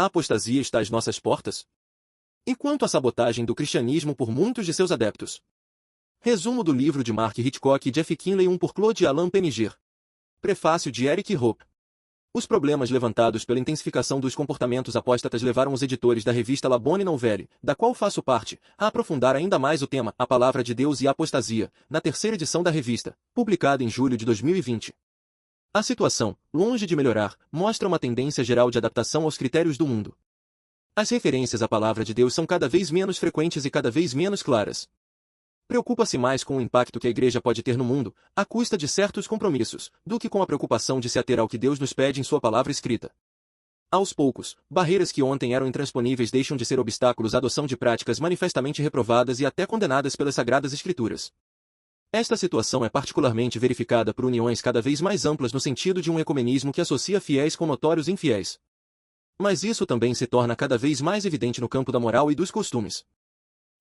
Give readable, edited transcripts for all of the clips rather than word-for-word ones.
A apostasia está às nossas portas? E quanto à sabotagem do cristianismo por muitos de seus adeptos? Resumo do livro de Mark Hitchcock e Jeff Kinley, por Claude Alain Peniger. Prefácio de Eric Hope. Os problemas levantados pela intensificação dos comportamentos apóstatas levaram os editores da revista La Bonne Nouvelle, da qual faço parte, a aprofundar ainda mais o tema A Palavra de Deus e a Apostasia, na terceira edição da revista, publicada em julho de 2020. A situação, longe de melhorar, mostra uma tendência geral de adaptação aos critérios do mundo. As referências à Palavra de Deus são cada vez menos frequentes e cada vez menos claras. Preocupa-se mais com o impacto que a Igreja pode ter no mundo, à custa de certos compromissos, do que com a preocupação de se ater ao que Deus nos pede em sua palavra escrita. Aos poucos, barreiras que ontem eram intransponíveis deixam de ser obstáculos à adoção de práticas manifestamente reprovadas e até condenadas pelas Sagradas Escrituras. Esta situação é particularmente verificada por uniões cada vez mais amplas no sentido de um ecumenismo que associa fiéis com notórios infiéis. Mas isso também se torna cada vez mais evidente no campo da moral e dos costumes.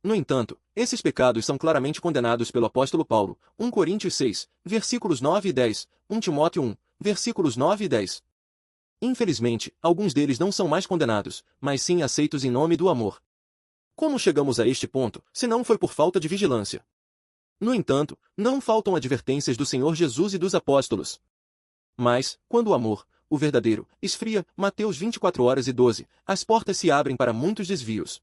No entanto, esses pecados são claramente condenados pelo apóstolo Paulo, 1 Coríntios 6, versículos 9 e 10, 1 Timóteo 1, versículos 9 e 10. Infelizmente, alguns deles não são mais condenados, mas sim aceitos em nome do amor. Como chegamos a este ponto, se não foi por falta de vigilância? No entanto, não faltam advertências do Senhor Jesus e dos apóstolos. Mas, quando o amor, o verdadeiro, esfria, Mateus 24:12, as portas se abrem para muitos desvios.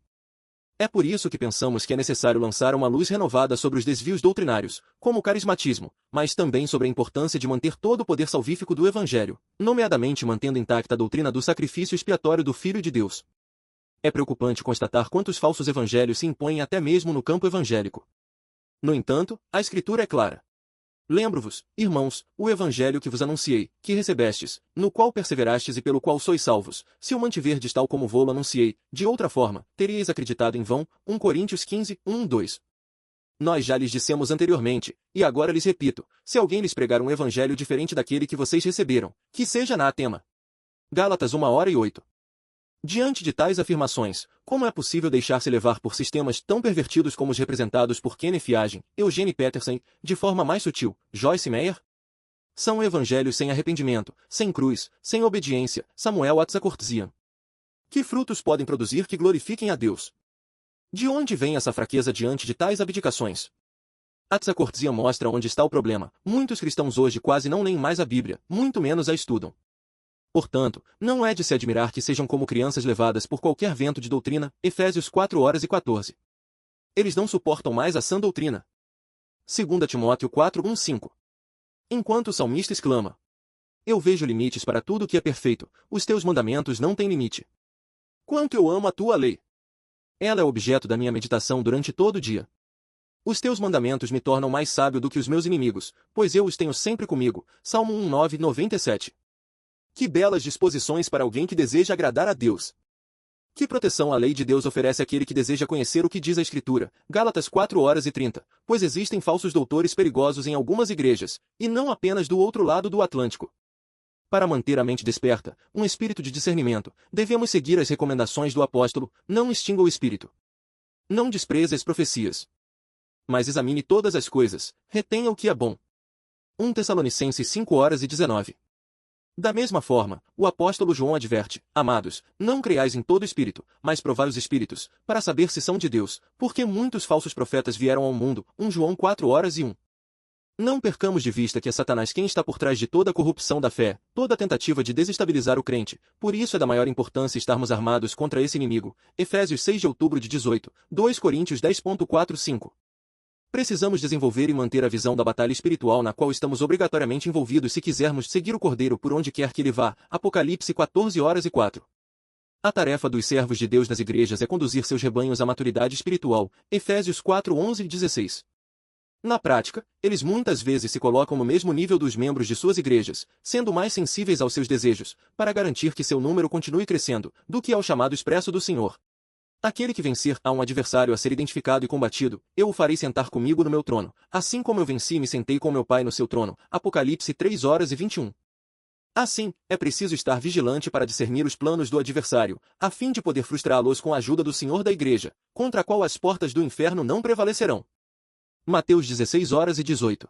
É por isso que pensamos que é necessário lançar uma luz renovada sobre os desvios doutrinários, como o carismatismo, mas também sobre a importância de manter todo o poder salvífico do Evangelho, nomeadamente mantendo intacta a doutrina do sacrifício expiatório do Filho de Deus. É preocupante constatar quantos falsos evangelhos se impõem até mesmo no campo evangélico. No entanto, a Escritura é clara. Lembro-vos, irmãos, o Evangelho que vos anunciei, que recebestes, no qual perseverastes e pelo qual sois salvos, se o mantiverdes tal como vô-lo anunciei, de outra forma, teríeis acreditado em vão, 1 Coríntios 15, 1, 2. Nós já lhes dissemos anteriormente, e agora lhes repito, se alguém lhes pregar um Evangelho diferente daquele que vocês receberam, que seja anátema. Gálatas 1:8. Diante de tais afirmações, como é possível deixar-se levar por sistemas tão pervertidos como os representados por Kenneth Hagin, Eugene Peterson, de forma mais sutil, Joyce Meyer? São evangelhos sem arrependimento, sem cruz, sem obediência, Samuel Atzacortzian. Que frutos podem produzir que glorifiquem a Deus? De onde vem essa fraqueza diante de tais abdicações? Atzacortzian mostra onde está o problema. Muitos cristãos hoje quase não leem mais a Bíblia, muito menos a estudam. Portanto, não é de se admirar que sejam como crianças levadas por qualquer vento de doutrina, Efésios 4:14. Eles não suportam mais a sã doutrina. 2 Timóteo 4:1-5. Enquanto o salmista exclama: Eu vejo limites para tudo o que é perfeito, os teus mandamentos não têm limite. Quanto eu amo a tua lei! Ela é objeto da minha meditação durante todo o dia. Os teus mandamentos me tornam mais sábio do que os meus inimigos, pois eu os tenho sempre comigo. Salmo 1:9-97. Que belas disposições para alguém que deseja agradar a Deus! Que proteção a lei de Deus oferece àquele que deseja conhecer o que diz a Escritura, Gálatas 4:30, pois existem falsos doutores perigosos em algumas igrejas, e não apenas do outro lado do Atlântico. Para manter a mente desperta, um espírito de discernimento, devemos seguir as recomendações do apóstolo, não extinga o espírito. Não despreze as profecias. Mas examine todas as coisas, retenha o que é bom. 1 Tessalonicenses 5:19. Da mesma forma, o apóstolo João adverte: Amados, não creiais em todo espírito, mas provai os espíritos, para saber se são de Deus, porque muitos falsos profetas vieram ao mundo. 1 João 4:1. Não percamos de vista que é Satanás quem está por trás de toda a corrupção da fé, toda a tentativa de desestabilizar o crente, por isso é da maior importância estarmos armados contra esse inimigo. Efésios 6/18, 2 Coríntios 10.4-5. Precisamos desenvolver e manter a visão da batalha espiritual na qual estamos obrigatoriamente envolvidos se quisermos seguir o Cordeiro por onde quer que ele vá. Apocalipse 14:4. A tarefa dos servos de Deus nas igrejas é conduzir seus rebanhos à maturidade espiritual. Efésios 4:11-16. Na prática, eles muitas vezes se colocam no mesmo nível dos membros de suas igrejas, sendo mais sensíveis aos seus desejos, para garantir que seu número continue crescendo, do que ao chamado expresso do Senhor. Aquele que vencer a um adversário a ser identificado e combatido, eu o farei sentar comigo no meu trono, assim como eu venci e me sentei com meu Pai no seu trono. Apocalipse 3:21. Assim, é preciso estar vigilante para discernir os planos do adversário, a fim de poder frustrá-los com a ajuda do Senhor da Igreja, contra a qual as portas do inferno não prevalecerão. Mateus 16:18.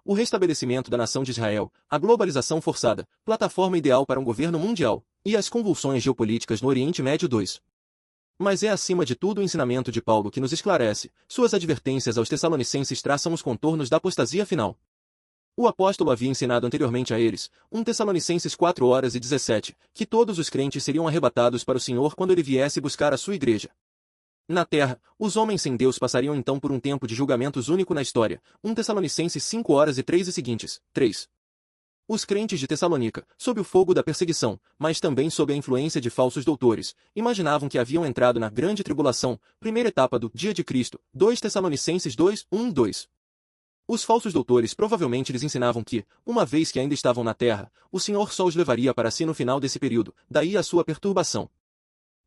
o restabelecimento da nação de Israel, a globalização forçada, plataforma ideal para um governo mundial, e as convulsões geopolíticas no Oriente Médio 2. Mas é acima de tudo o ensinamento de Paulo que nos esclarece, suas advertências aos Tessalonicenses traçam os contornos da apostasia final. O apóstolo havia ensinado anteriormente a eles, 1 Tessalonicenses 4:17, que todos os crentes seriam arrebatados para o Senhor quando ele viesse buscar a sua igreja. Na terra, os homens sem Deus passariam então por um tempo de julgamentos único na história, 1 Tessalonicenses 5:3 e seguintes, 3. Os crentes de Tessalônica, sob o fogo da perseguição, mas também sob a influência de falsos doutores, imaginavam que haviam entrado na grande tribulação, primeira etapa do dia de Cristo, 2 Tessalonicenses 2:1-2. Os falsos doutores provavelmente lhes ensinavam que, uma vez que ainda estavam na terra, o Senhor só os levaria para si no final desse período, daí a sua perturbação.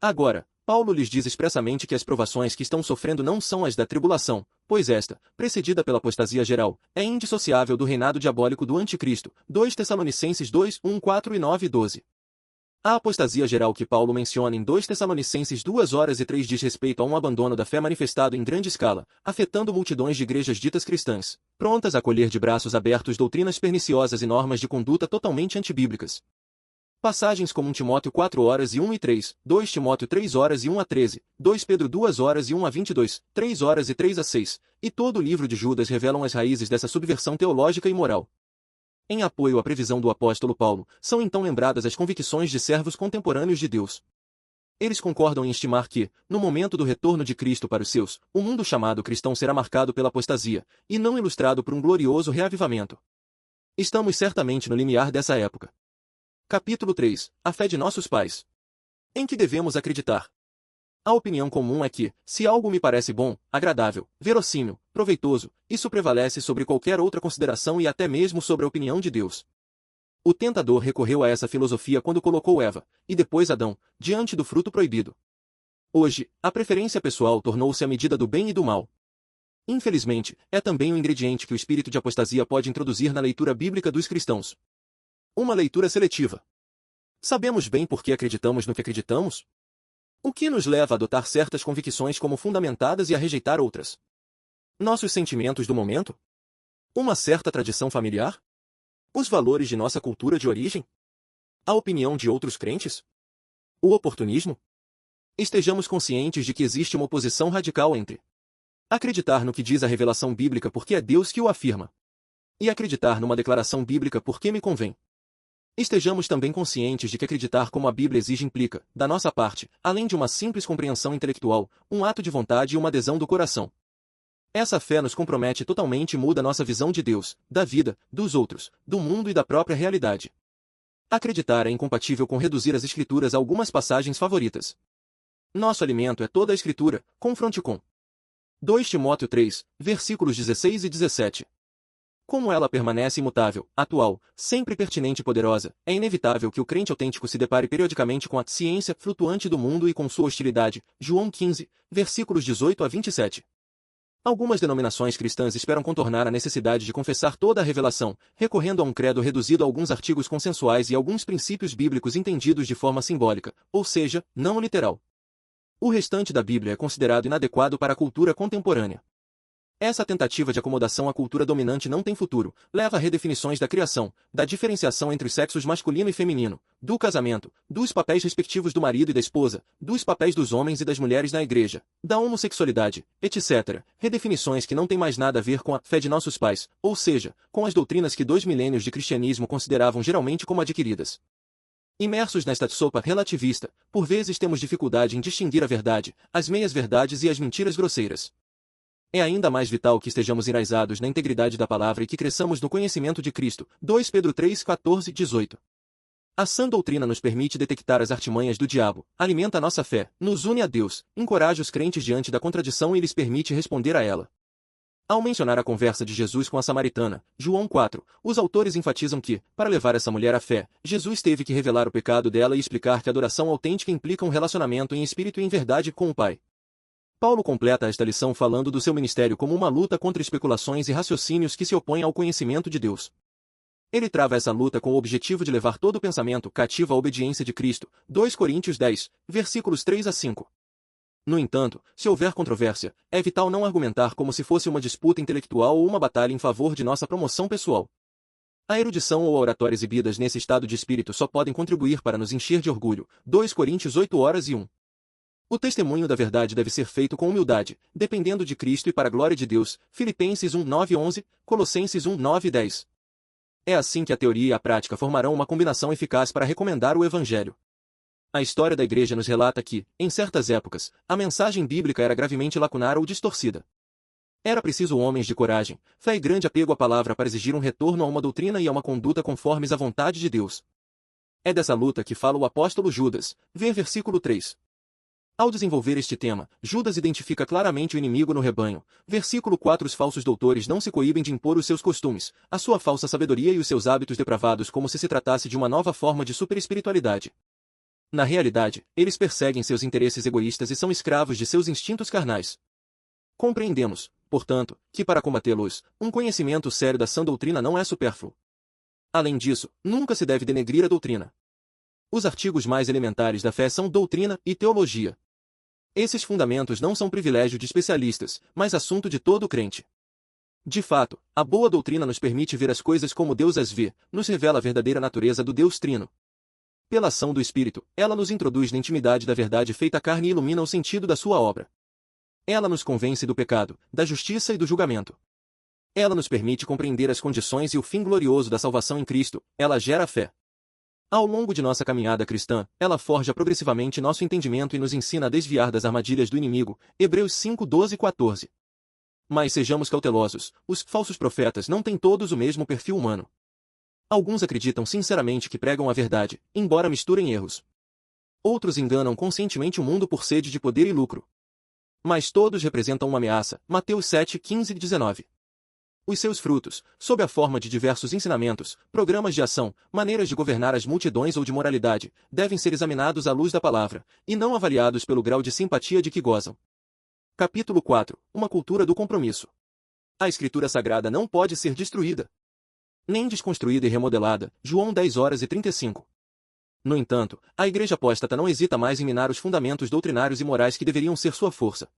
Agora, Paulo lhes diz expressamente que as provações que estão sofrendo não são as da tribulação, pois esta, precedida pela apostasia geral, é indissociável do reinado diabólico do Anticristo, 2 Tessalonicenses 2:1-4 e 9:12. A apostasia geral que Paulo menciona em 2 Tessalonicenses 2:3 diz respeito a um abandono da fé manifestado em grande escala, afetando multidões de igrejas ditas cristãs, prontas a acolher de braços abertos doutrinas perniciosas e normas de conduta totalmente antibíblicas. Passagens como 1 Timóteo 4:1-3, 2 Timóteo 3:1-13, 2 Pedro 2:1-22, 3:3-6, e todo o livro de Judas revelam as raízes dessa subversão teológica e moral. Em apoio à previsão do apóstolo Paulo, são então lembradas as convicções de servos contemporâneos de Deus. Eles concordam em estimar que, no momento do retorno de Cristo para os seus, o mundo chamado cristão será marcado pela apostasia, e não ilustrado por um glorioso reavivamento. Estamos certamente no limiar dessa época. Capítulo 3. A fé de nossos pais. Em que devemos acreditar? A opinião comum é que, se algo me parece bom, agradável, verossímil, proveitoso, isso prevalece sobre qualquer outra consideração e até mesmo sobre a opinião de Deus. O tentador recorreu a essa filosofia quando colocou Eva, e depois Adão, diante do fruto proibido. Hoje, a preferência pessoal tornou-se a medida do bem e do mal. Infelizmente, é também um ingrediente que o espírito de apostasia pode introduzir na leitura bíblica dos cristãos. Uma leitura seletiva. Sabemos bem por que acreditamos no que acreditamos? O que nos leva a adotar certas convicções como fundamentadas e a rejeitar outras? Nossos sentimentos do momento? Uma certa tradição familiar? Os valores de nossa cultura de origem? A opinião de outros crentes? O oportunismo? Estejamos conscientes de que existe uma oposição radical entre acreditar no que diz a revelação bíblica porque é Deus que o afirma, e acreditar numa declaração bíblica porque me convém. Estejamos também conscientes de que acreditar como a Bíblia exige implica, da nossa parte, além de uma simples compreensão intelectual, um ato de vontade e uma adesão do coração. Essa fé nos compromete totalmente e muda nossa visão de Deus, da vida, dos outros, do mundo e da própria realidade. Acreditar é incompatível com reduzir as Escrituras a algumas passagens favoritas. Nosso alimento é toda a Escritura, confronte com 2 Timóteo 3, versículos 16 e 17. Como ela permanece imutável, atual, sempre pertinente e poderosa, é inevitável que o crente autêntico se depare periodicamente com a ciência flutuante do mundo e com sua hostilidade. João 15, versículos 18-27. Algumas denominações cristãs esperam contornar a necessidade de confessar toda a revelação, recorrendo a um credo reduzido a alguns artigos consensuais e alguns princípios bíblicos entendidos de forma simbólica, ou seja, não literal. O restante da Bíblia é considerado inadequado para a cultura contemporânea. Essa tentativa de acomodação à cultura dominante não tem futuro, leva a redefinições da criação, da diferenciação entre os sexos masculino e feminino, do casamento, dos papéis respectivos do marido e da esposa, dos papéis dos homens e das mulheres na igreja, da homossexualidade, etc. Redefinições que não têm mais nada a ver com a fé de nossos pais, ou seja, com as doutrinas que 2 milênios de cristianismo consideravam geralmente como adquiridas. Imersos nesta sopa relativista, por vezes temos dificuldade em distinguir a verdade, as meias-verdades e as mentiras grosseiras. É ainda mais vital que estejamos enraizados na integridade da palavra e que cresçamos no conhecimento de Cristo. 2 Pedro 3, 14 e 18. A sã doutrina nos permite detectar as artimanhas do diabo, alimenta a nossa fé, nos une a Deus, encoraja os crentes diante da contradição e lhes permite responder a ela. Ao mencionar a conversa de Jesus com a samaritana, João 4, os autores enfatizam que, para levar essa mulher à fé, Jesus teve que revelar o pecado dela e explicar que a adoração autêntica implica um relacionamento em espírito e em verdade com o Pai. Paulo completa esta lição falando do seu ministério como uma luta contra especulações e raciocínios que se opõem ao conhecimento de Deus. Ele trava essa luta com o objetivo de levar todo o pensamento cativo à obediência de Cristo. 2 Coríntios 10, versículos 3 a 5. No entanto, se houver controvérsia, é vital não argumentar como se fosse uma disputa intelectual ou uma batalha em favor de nossa promoção pessoal. A erudição ou a oratória exibidas nesse estado de espírito só podem contribuir para nos encher de orgulho. 2 Coríntios 8:1. O testemunho da verdade deve ser feito com humildade, dependendo de Cristo e para a glória de Deus. Filipenses 1:9-11, Colossenses 1:9-10. É assim que a teoria e a prática formarão uma combinação eficaz para recomendar o Evangelho. A história da Igreja nos relata que, em certas épocas, a mensagem bíblica era gravemente lacunar ou distorcida. Era preciso homens de coragem, fé e grande apego à palavra para exigir um retorno a uma doutrina e a uma conduta conformes à vontade de Deus. É dessa luta que fala o apóstolo Judas, vê versículo 3. Ao desenvolver este tema, Judas identifica claramente o inimigo no rebanho. Versículo 4. Os falsos doutores não se coíbem de impor os seus costumes, a sua falsa sabedoria e os seus hábitos depravados como se tratasse de uma nova forma de superespiritualidade. Na realidade, eles perseguem seus interesses egoístas e são escravos de seus instintos carnais. Compreendemos, portanto, que para combatê-los, um conhecimento sério da sã doutrina não é supérfluo. Além disso, nunca se deve denegrir a doutrina. Os artigos mais elementares da fé são doutrina e teologia. Esses fundamentos não são privilégio de especialistas, mas assunto de todo crente. De fato, a boa doutrina nos permite ver as coisas como Deus as vê, nos revela a verdadeira natureza do Deus Trino. Pela ação do Espírito, ela nos introduz na intimidade da verdade feita carne e ilumina o sentido da sua obra. Ela nos convence do pecado, da justiça e do julgamento. Ela nos permite compreender as condições e o fim glorioso da salvação em Cristo, ela gera fé. Ao longo de nossa caminhada cristã, ela forja progressivamente nosso entendimento e nos ensina a desviar das armadilhas do inimigo. Hebreus 5:12-14. Mas sejamos cautelosos, os falsos profetas não têm todos o mesmo perfil humano. Alguns acreditam sinceramente que pregam a verdade, embora misturem erros. Outros enganam conscientemente o mundo por sede de poder e lucro. Mas todos representam uma ameaça. Mateus 7:15-19. Os seus frutos, sob a forma de diversos ensinamentos, programas de ação, maneiras de governar as multidões ou de moralidade, devem ser examinados à luz da palavra, e não avaliados pelo grau de simpatia de que gozam. Capítulo 4. Uma cultura do compromisso. A Escritura Sagrada não pode ser destruída, nem desconstruída e remodelada. João 10:35. No entanto, a Igreja apóstata não hesita mais em minar os fundamentos doutrinários e morais que deveriam ser sua força.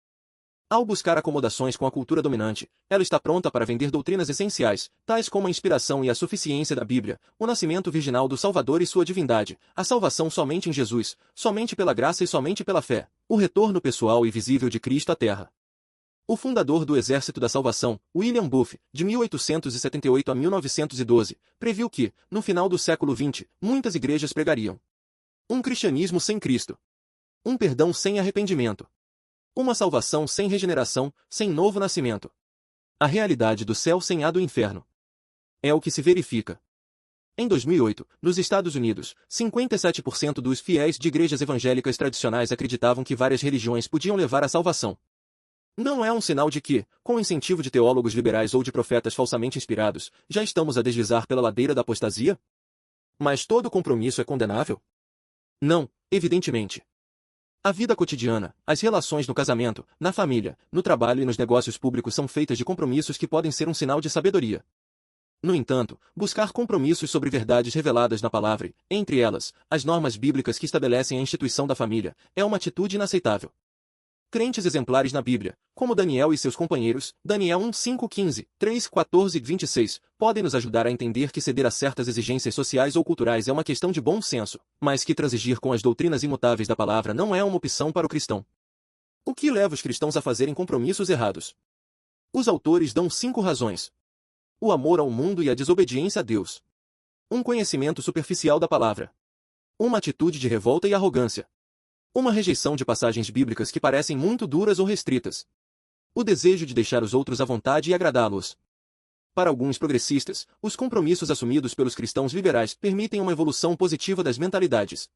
Ao buscar acomodações com a cultura dominante, ela está pronta para vender doutrinas essenciais, tais como a inspiração e a suficiência da Bíblia, o nascimento virginal do Salvador e sua divindade, a salvação somente em Jesus, somente pela graça e somente pela fé, o retorno pessoal e visível de Cristo à Terra. O fundador do Exército da Salvação, William Booth, de 1878 a 1912, previu que, no final do século XX, muitas igrejas pregariam um cristianismo sem Cristo, um perdão sem arrependimento, uma salvação sem regeneração, sem novo nascimento, a realidade do céu sem a do inferno. É o que se verifica. Em 2008, nos Estados Unidos, 57% dos fiéis de igrejas evangélicas tradicionais acreditavam que várias religiões podiam levar à salvação. Não é um sinal de que, com o incentivo de teólogos liberais ou de profetas falsamente inspirados, já estamos a deslizar pela ladeira da apostasia? Mas todo compromisso é condenável? Não, evidentemente. A vida cotidiana, as relações no casamento, na família, no trabalho e nos negócios públicos são feitas de compromissos que podem ser um sinal de sabedoria. No entanto, buscar compromissos sobre verdades reveladas na palavra, entre elas, as normas bíblicas que estabelecem a instituição da família, é uma atitude inaceitável. Crentes exemplares na Bíblia, como Daniel e seus companheiros, Daniel 1:5-15, 3:14-26, podem nos ajudar a entender que ceder a certas exigências sociais ou culturais é uma questão de bom senso, mas que transigir com as doutrinas imutáveis da palavra não é uma opção para o cristão. O que leva os cristãos a fazerem compromissos errados? Os autores dão 5 razões. O amor ao mundo e a desobediência a Deus. Um conhecimento superficial da palavra. Uma atitude de revolta e arrogância. Uma rejeição de passagens bíblicas que parecem muito duras ou restritas. O desejo de deixar os outros à vontade e agradá-los. Para alguns progressistas, os compromissos assumidos pelos cristãos liberais permitem uma evolução positiva das mentalidades.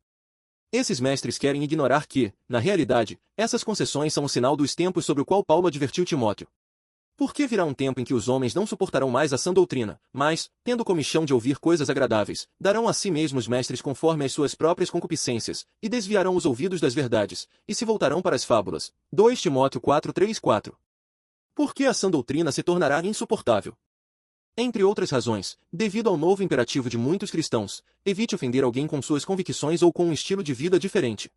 Esses mestres querem ignorar que, na realidade, essas concessões são um sinal dos tempos sobre o qual Paulo advertiu Timóteo. Porque virá um tempo em que os homens não suportarão mais a sã doutrina, mas, tendo comichão de ouvir coisas agradáveis, darão a si mesmos mestres conforme as suas próprias concupiscências, e desviarão os ouvidos das verdades, e se voltarão para as fábulas. 2 Timóteo 4:3-4. Porque a sã doutrina se tornará insuportável. Entre outras razões, devido ao novo imperativo de muitos cristãos, evite ofender alguém com suas convicções ou com um estilo de vida diferente.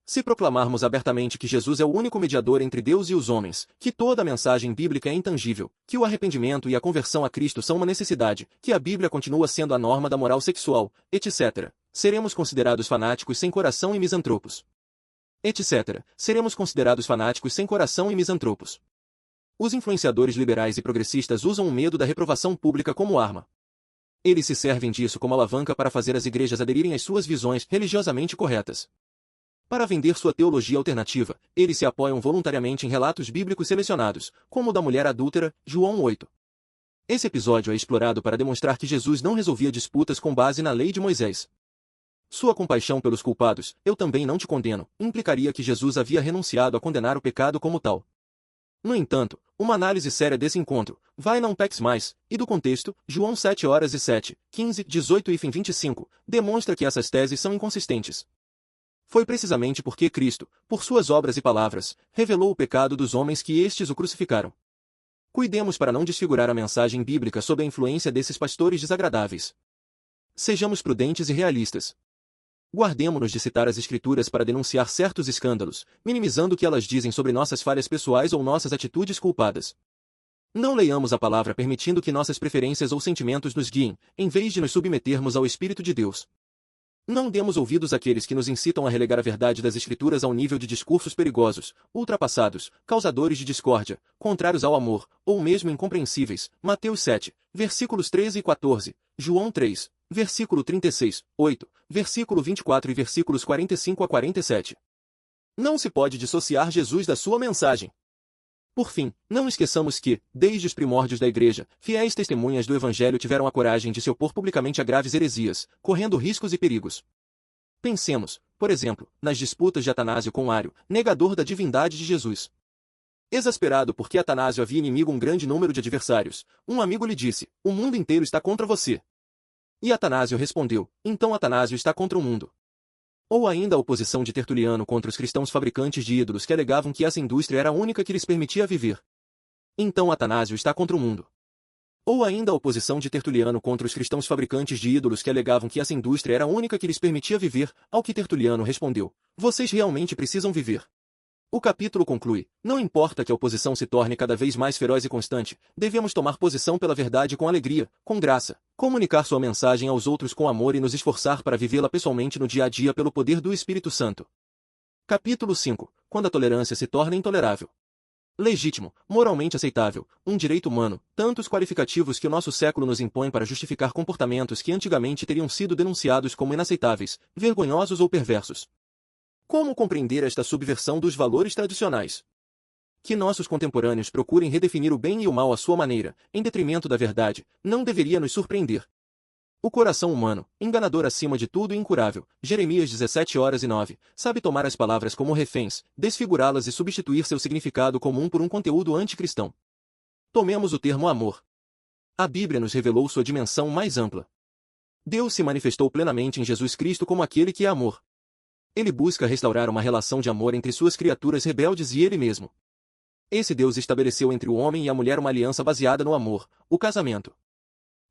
Se proclamarmos abertamente que Jesus é o único mediador entre Deus e os homens, que toda a mensagem bíblica é intangível, que o arrependimento e a conversão a Cristo são uma necessidade, que a Bíblia continua sendo a norma da moral sexual, etc., seremos considerados fanáticos sem coração e misantropos. Etc., seremos considerados fanáticos sem coração e misantropos. Os influenciadores liberais e progressistas usam o medo da reprovação pública como arma. Eles se servem disso como alavanca para fazer as igrejas aderirem às suas visões religiosamente corretas. Para vender sua teologia alternativa, eles se apoiam voluntariamente em relatos bíblicos selecionados, como o da mulher adúltera, João 8. Esse episódio é explorado para demonstrar que Jesus não resolvia disputas com base na lei de Moisés. Sua compaixão pelos culpados, eu também não te condeno, implicaria que Jesus havia renunciado a condenar o pecado como tal. No entanto, uma análise séria desse encontro, vai não peques mais, e do contexto, João 7 horas e 7, 15, 18 e 25, demonstra que essas teses são inconsistentes. Foi precisamente porque Cristo, por suas obras e palavras, revelou o pecado dos homens que estes o crucificaram. Cuidemos para não desfigurar a mensagem bíblica sob a influência desses pastores desagradáveis. Sejamos prudentes e realistas. Guardemo-nos de citar as Escrituras para denunciar certos escândalos, minimizando o que elas dizem sobre nossas falhas pessoais ou nossas atitudes culpadas. Não leiamos a palavra permitindo que nossas preferências ou sentimentos nos guiem, em vez de nos submetermos ao Espírito de Deus. Não demos ouvidos àqueles que nos incitam a relegar a verdade das Escrituras ao nível de discursos perigosos, ultrapassados, causadores de discórdia, contrários ao amor, ou mesmo incompreensíveis. Mateus 7, versículos 13 e 14, João 3, versículo 36, 8, versículo 24 e versículos 45 a 47. Não se pode dissociar Jesus da sua mensagem. Por fim, não esqueçamos que, desde os primórdios da Igreja, fiéis testemunhas do Evangelho tiveram a coragem de se opor publicamente a graves heresias, correndo riscos e perigos. Pensemos, por exemplo, nas disputas de Atanásio com Ário, negador da divindade de Jesus. Exasperado porque Atanásio havia inimigo um grande número de adversários, um amigo lhe disse: "O mundo inteiro está contra você." E Atanásio respondeu: "Então Atanásio está contra o mundo." Ou ainda a oposição de Tertuliano contra os cristãos fabricantes de ídolos que alegavam que essa indústria era a única que lhes permitia viver. Então Atanásio está contra o mundo. Ou ainda a oposição de Tertuliano contra os cristãos fabricantes de ídolos que alegavam que essa indústria era a única que lhes permitia viver, ao que Tertuliano respondeu: "Vocês realmente precisam viver." O capítulo conclui: não importa que a oposição se torne cada vez mais feroz e constante, devemos tomar posição pela verdade com alegria, com graça, comunicar sua mensagem aos outros com amor e nos esforçar para vivê-la pessoalmente no dia a dia pelo poder do Espírito Santo. Capítulo 5. Quando a tolerância se torna intolerável. Legítimo, moralmente aceitável, um direito humano, tantos qualificativos que o nosso século nos impõe para justificar comportamentos que antigamente teriam sido denunciados como inaceitáveis, vergonhosos ou perversos. Como compreender esta subversão dos valores tradicionais? Que nossos contemporâneos procurem redefinir o bem e o mal à sua maneira, em detrimento da verdade, não deveria nos surpreender. O coração humano, enganador acima de tudo e incurável, Jeremias 17 horas e 9, sabe tomar as palavras como reféns, desfigurá-las e substituir seu significado comum por um conteúdo anticristão. Tomemos o termo amor. A Bíblia nos revelou sua dimensão mais ampla. Deus se manifestou plenamente em Jesus Cristo como aquele que é amor. Ele busca restaurar uma relação de amor entre suas criaturas rebeldes e ele mesmo. Esse Deus estabeleceu entre o homem e a mulher uma aliança baseada no amor, o casamento.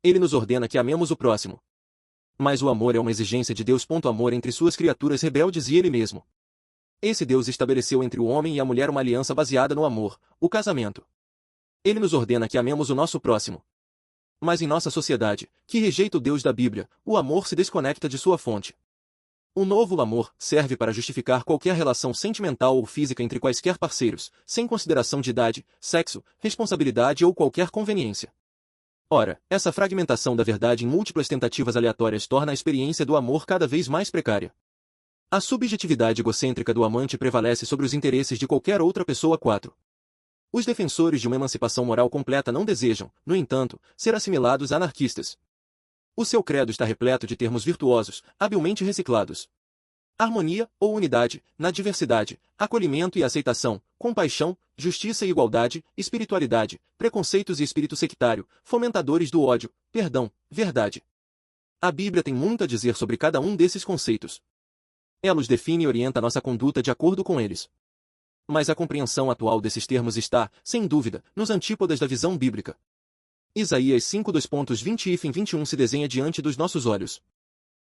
Ele nos ordena que amemos o próximo. Mas o amor é uma exigência de Deus. Amor entre suas criaturas rebeldes e ele mesmo. Esse Deus estabeleceu entre o homem e a mulher uma aliança baseada no amor, o casamento. Ele nos ordena que amemos o nosso próximo. Mas em nossa sociedade, que rejeita o Deus da Bíblia, o amor se desconecta de sua fonte. O novo amor serve para justificar qualquer relação sentimental ou física entre quaisquer parceiros, sem consideração de idade, sexo, responsabilidade ou qualquer conveniência. Ora, essa fragmentação da verdade em múltiplas tentativas aleatórias torna a experiência do amor cada vez mais precária. A subjetividade egocêntrica do amante prevalece sobre os interesses de qualquer outra pessoa. 4. Os defensores de uma emancipação moral completa não desejam, no entanto, ser assimilados a anarquistas. O seu credo está repleto de termos virtuosos, habilmente reciclados. Harmonia, ou unidade, na diversidade, acolhimento e aceitação, compaixão, justiça e igualdade, espiritualidade, preconceitos e espírito sectário, fomentadores do ódio, perdão, verdade. A Bíblia tem muito a dizer sobre cada um desses conceitos. Ela os define e orienta nossa conduta de acordo com eles. Mas a compreensão atual desses termos está, sem dúvida, nos antípodas da visão bíblica. Isaías 5:20 e 21 se desenha diante dos nossos olhos.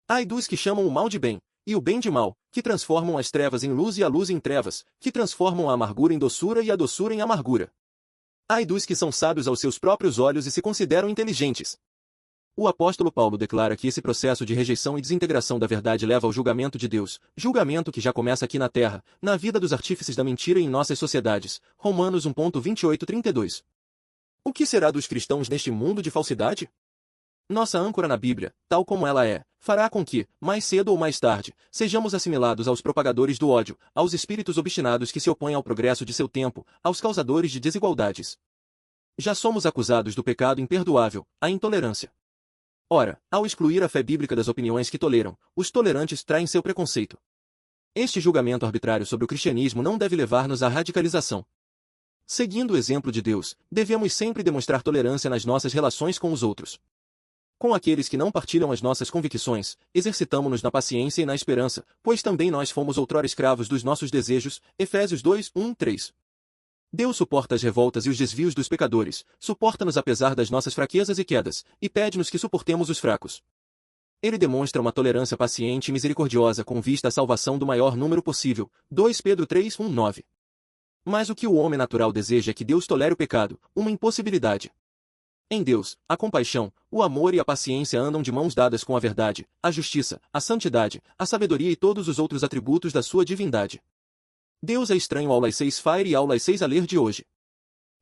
Ai dos que chamam o mal de bem, e o bem de mal, que transformam as trevas em luz e a luz em trevas, que transformam a amargura em doçura e a doçura em amargura. Ai dos que são sábios aos seus próprios olhos e se consideram inteligentes. O apóstolo Paulo declara que esse processo de rejeição e desintegração da verdade leva ao julgamento de Deus, julgamento que já começa aqui na terra, na vida dos artífices da mentira e em nossas sociedades. Romanos 1:28-32. O que será dos cristãos neste mundo de falsidade? Nossa âncora na Bíblia, tal como ela é, fará com que, mais cedo ou mais tarde, sejamos assimilados aos propagadores do ódio, aos espíritos obstinados que se opõem ao progresso de seu tempo, aos causadores de desigualdades. Já somos acusados do pecado imperdoável, a intolerância. Ora, ao excluir a fé bíblica das opiniões que toleram, os tolerantes traem seu preconceito. Este julgamento arbitrário sobre o cristianismo não deve levar-nos à radicalização. Seguindo o exemplo de Deus, devemos sempre demonstrar tolerância nas nossas relações com os outros. Com aqueles que não partilham as nossas convicções, exercitamo-nos na paciência e na esperança, pois também nós fomos outrora escravos dos nossos desejos. Efésios 2:1-3. Deus suporta as revoltas e os desvios dos pecadores, suporta-nos apesar das nossas fraquezas e quedas, e pede-nos que suportemos os fracos. Ele demonstra uma tolerância paciente e misericordiosa com vista à salvação do maior número possível. 2 Pedro 3:1-9. Mas o que o homem natural deseja é que Deus tolere o pecado, uma impossibilidade. Em Deus, a compaixão, o amor e a paciência andam de mãos dadas com a verdade, a justiça, a santidade, a sabedoria e todos os outros atributos da sua divindade. Deus é estranho ao laissez-faire e ao laissez-aller de hoje.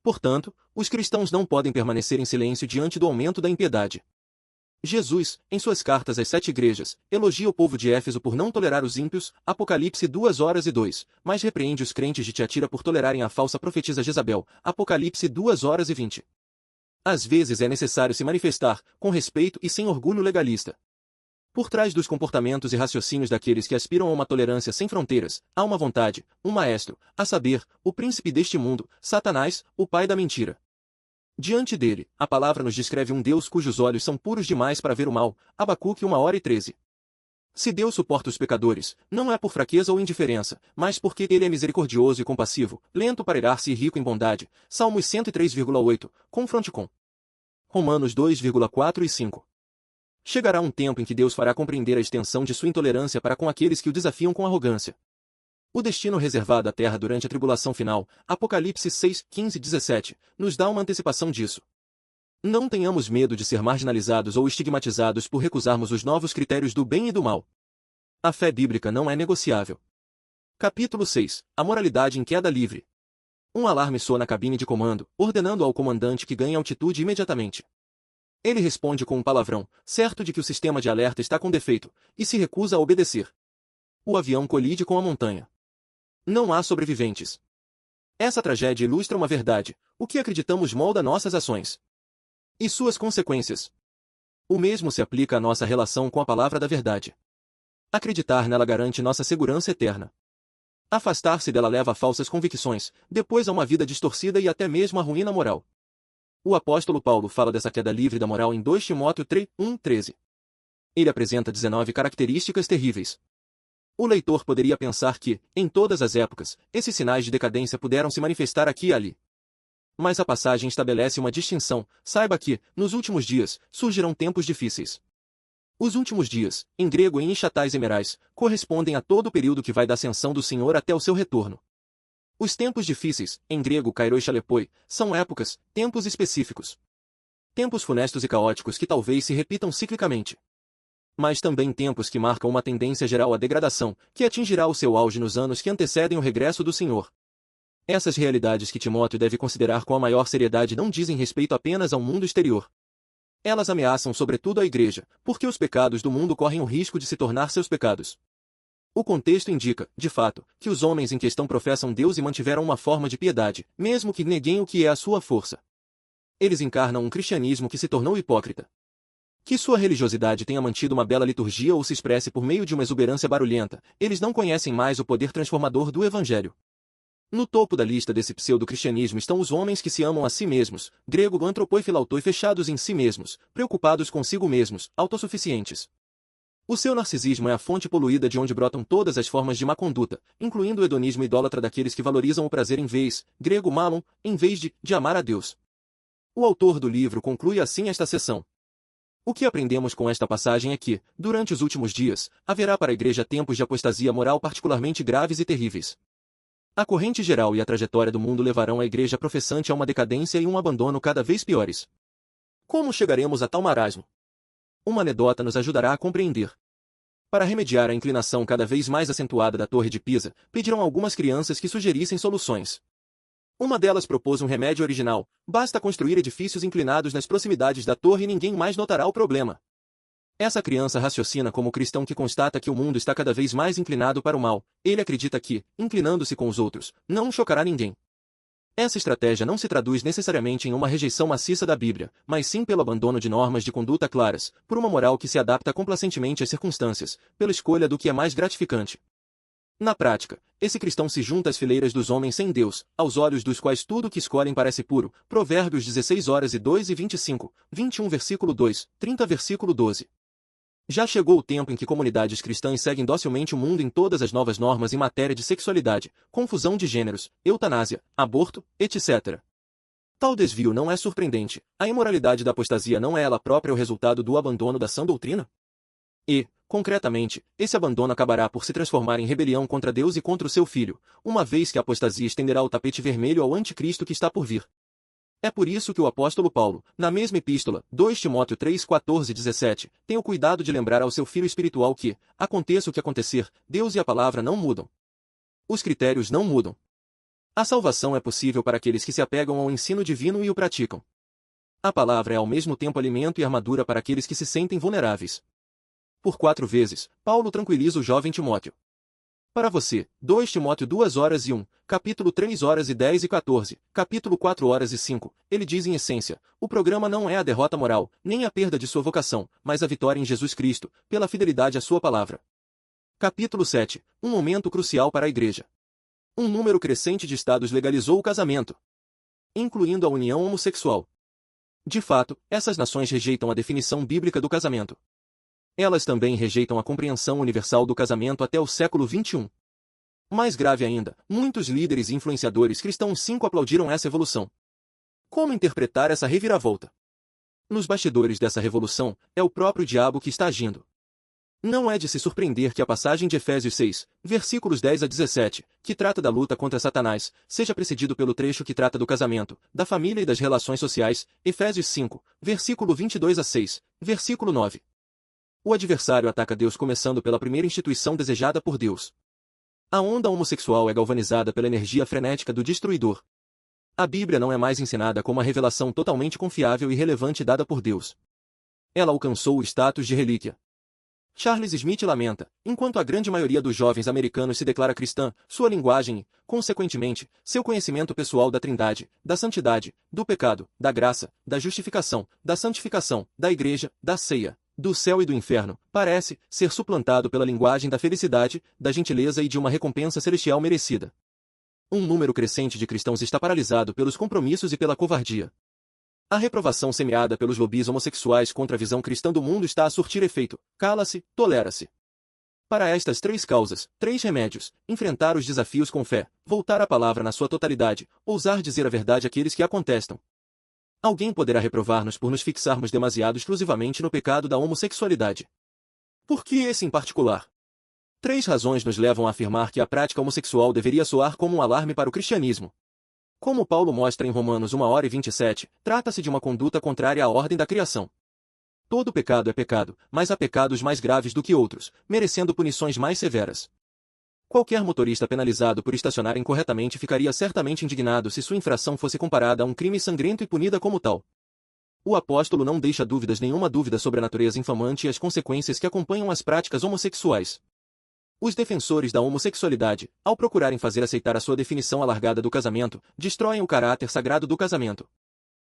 Portanto, os cristãos não podem permanecer em silêncio diante do aumento da impiedade. Jesus, em suas cartas às 7 igrejas, elogia o povo de Éfeso por não tolerar os ímpios, Apocalipse 2:2, mas repreende os crentes de Tiatira por tolerarem a falsa profetisa Jezabel, Apocalipse 2:20. Às vezes é necessário se manifestar, com respeito e sem orgulho legalista. Por trás dos comportamentos e raciocínios daqueles que aspiram a uma tolerância sem fronteiras, há uma vontade, um maestro, a saber, o príncipe deste mundo, Satanás, o pai da mentira. Diante dele, a palavra nos descreve um Deus cujos olhos são puros demais para ver o mal, Abacuque 1:13. Se Deus suporta os pecadores, não é por fraqueza ou indiferença, mas porque ele é misericordioso e compassivo, lento para irar-se e rico em bondade. Salmos 103:8, confronte com Romanos 2:4 e 5. Chegará um tempo em que Deus fará compreender a extensão de sua intolerância para com aqueles que o desafiam com arrogância. O destino reservado à terra durante a tribulação final, Apocalipse 6:15-17, nos dá uma antecipação disso. Não tenhamos medo de ser marginalizados ou estigmatizados por recusarmos os novos critérios do bem e do mal. A fé bíblica não é negociável. Capítulo 6. A moralidade em queda livre. Um alarme soa na cabine de comando, ordenando ao comandante que ganhe altitude imediatamente. Ele responde com um palavrão, certo de que o sistema de alerta está com defeito, e se recusa a obedecer. O avião colide com a montanha. Não há sobreviventes. Essa tragédia ilustra uma verdade: o que acreditamos molda nossas ações e suas consequências. O mesmo se aplica à nossa relação com a palavra da verdade. Acreditar nela garante nossa segurança eterna. Afastar-se dela leva a falsas convicções, depois a uma vida distorcida e até mesmo a ruína moral. O apóstolo Paulo fala dessa queda livre da moral em 2 Timóteo 3:1-13. Ele apresenta 19 características terríveis. O leitor poderia pensar que, em todas as épocas, esses sinais de decadência puderam se manifestar aqui e ali. Mas a passagem estabelece uma distinção: saiba que, nos últimos dias, surgirão tempos difíceis. Os últimos dias, em grego em Ishatais Emerais, correspondem a todo o período que vai da ascensão do Senhor até o seu retorno. Os tempos difíceis, em grego kairoi chalepoi, são épocas, tempos específicos. Tempos funestos e caóticos que talvez se repitam ciclicamente. Mas também tempos que marcam uma tendência geral à degradação, que atingirá o seu auge nos anos que antecedem o regresso do Senhor. Essas realidades que Timóteo deve considerar com a maior seriedade não dizem respeito apenas ao mundo exterior. Elas ameaçam sobretudo a igreja, porque os pecados do mundo correm o risco de se tornar seus pecados. O contexto indica, de fato, que os homens em questão professam Deus e mantiveram uma forma de piedade, mesmo que neguem o que é a sua força. Eles encarnam um cristianismo que se tornou hipócrita. Que sua religiosidade tenha mantido uma bela liturgia ou se expresse por meio de uma exuberância barulhenta, eles não conhecem mais o poder transformador do Evangelho. No topo da lista desse pseudo-cristianismo estão os homens que se amam a si mesmos, grego antropoi philautoi, fechados em si mesmos, preocupados consigo mesmos, autossuficientes. O seu narcisismo é a fonte poluída de onde brotam todas as formas de má conduta, incluindo o hedonismo idólatra daqueles que valorizam o prazer em vez, grego malon, em vez de amar a Deus. O autor do livro conclui assim esta seção. O que aprendemos com esta passagem é que, durante os últimos dias, haverá para a igreja tempos de apostasia moral particularmente graves e terríveis. A corrente geral e a trajetória do mundo levarão a igreja professante a uma decadência e um abandono cada vez piores. Como chegaremos a tal marasmo? Uma anedota nos ajudará a compreender. Para remediar a inclinação cada vez mais acentuada da Torre de Pisa, pediram algumas crianças que sugerissem soluções. Uma delas propôs um remédio original: basta construir edifícios inclinados nas proximidades da torre e ninguém mais notará o problema. Essa criança raciocina como cristão que constata que o mundo está cada vez mais inclinado para o mal. Ele acredita que, inclinando-se com os outros, não chocará ninguém. Essa estratégia não se traduz necessariamente em uma rejeição maciça da Bíblia, mas sim pelo abandono de normas de conduta claras, por uma moral que se adapta complacentemente às circunstâncias, pela escolha do que é mais gratificante. Na prática, esse cristão se junta às fileiras dos homens sem Deus, aos olhos dos quais tudo o que escolhem parece puro. Provérbios 16:2 e 25, 21 versículo 2, 30 versículo 12. Já chegou o tempo em que comunidades cristãs seguem docilmente o mundo em todas as novas normas em matéria de sexualidade, confusão de gêneros, eutanásia, aborto, etc. Tal desvio não é surpreendente. A imoralidade da apostasia não é ela própria o resultado do abandono da sã doutrina? E, concretamente, esse abandono acabará por se transformar em rebelião contra Deus e contra o seu Filho, uma vez que a apostasia estenderá o tapete vermelho ao anticristo que está por vir. É por isso que o apóstolo Paulo, na mesma epístola, 2 Timóteo 3:14 e 17, tem o cuidado de lembrar ao seu filho espiritual que, aconteça o que acontecer, Deus e a palavra não mudam. Os critérios não mudam. A salvação é possível para aqueles que se apegam ao ensino divino e o praticam. A palavra é ao mesmo tempo alimento e armadura para aqueles que se sentem vulneráveis. Por 4 vezes, Paulo tranquiliza o jovem Timóteo. Para você, 2 Timóteo 2:1, capítulo 3:10 e 14, capítulo 4:5, ele diz em essência: o programa não é a derrota moral, nem a perda de sua vocação, mas a vitória em Jesus Cristo, pela fidelidade à sua palavra. Capítulo 7, um momento crucial para a igreja. Um número crescente de estados legalizou o casamento, incluindo a união homossexual. De fato, essas nações rejeitam a definição bíblica do casamento. Elas também rejeitam a compreensão universal do casamento até o século XXI. Mais grave ainda, muitos líderes e influenciadores cristãos aplaudiram essa evolução. Como interpretar essa reviravolta? Nos bastidores dessa revolução, é o próprio diabo que está agindo. Não é de se surpreender que a passagem de Efésios 6, versículos 10 a 17, que trata da luta contra Satanás, seja precedido pelo trecho que trata do casamento, da família e das relações sociais, Efésios 5, versículo 22 a 6, versículo 9. O adversário ataca Deus começando pela primeira instituição desejada por Deus. A onda homossexual é galvanizada pela energia frenética do destruidor. A Bíblia não é mais ensinada como uma revelação totalmente confiável e relevante dada por Deus. Ela alcançou o status de relíquia. Charles Smith lamenta: enquanto a grande maioria dos jovens americanos se declara cristã, sua linguagem e, consequentemente, seu conhecimento pessoal da Trindade, da santidade, do pecado, da graça, da justificação, da santificação, da igreja, da ceia, do céu e do inferno, parece ser suplantado pela linguagem da felicidade, da gentileza e de uma recompensa celestial merecida. Um número crescente de cristãos está paralisado pelos compromissos e pela covardia. A reprovação semeada pelos lobbies homossexuais contra a visão cristã do mundo está a surtir efeito: cala-se, tolera-se. Para estas 3 causas, 3 remédios: enfrentar os desafios com fé, voltar à palavra na sua totalidade, ousar dizer a verdade àqueles que a contestam. Alguém poderá reprovar-nos por nos fixarmos demasiado exclusivamente no pecado da homossexualidade. Por que esse em particular? 3 razões nos levam a afirmar que a prática homossexual deveria soar como um alarme para o cristianismo. Como Paulo mostra em Romanos 1:27, trata-se de uma conduta contrária à ordem da criação. Todo pecado é pecado, mas há pecados mais graves do que outros, merecendo punições mais severas. Qualquer motorista penalizado por estacionar incorretamente ficaria certamente indignado se sua infração fosse comparada a um crime sangrento e punida como tal. O apóstolo não deixa nenhuma dúvida sobre a natureza infamante e as consequências que acompanham as práticas homossexuais. Os defensores da homossexualidade, ao procurarem fazer aceitar a sua definição alargada do casamento, destroem o caráter sagrado do casamento.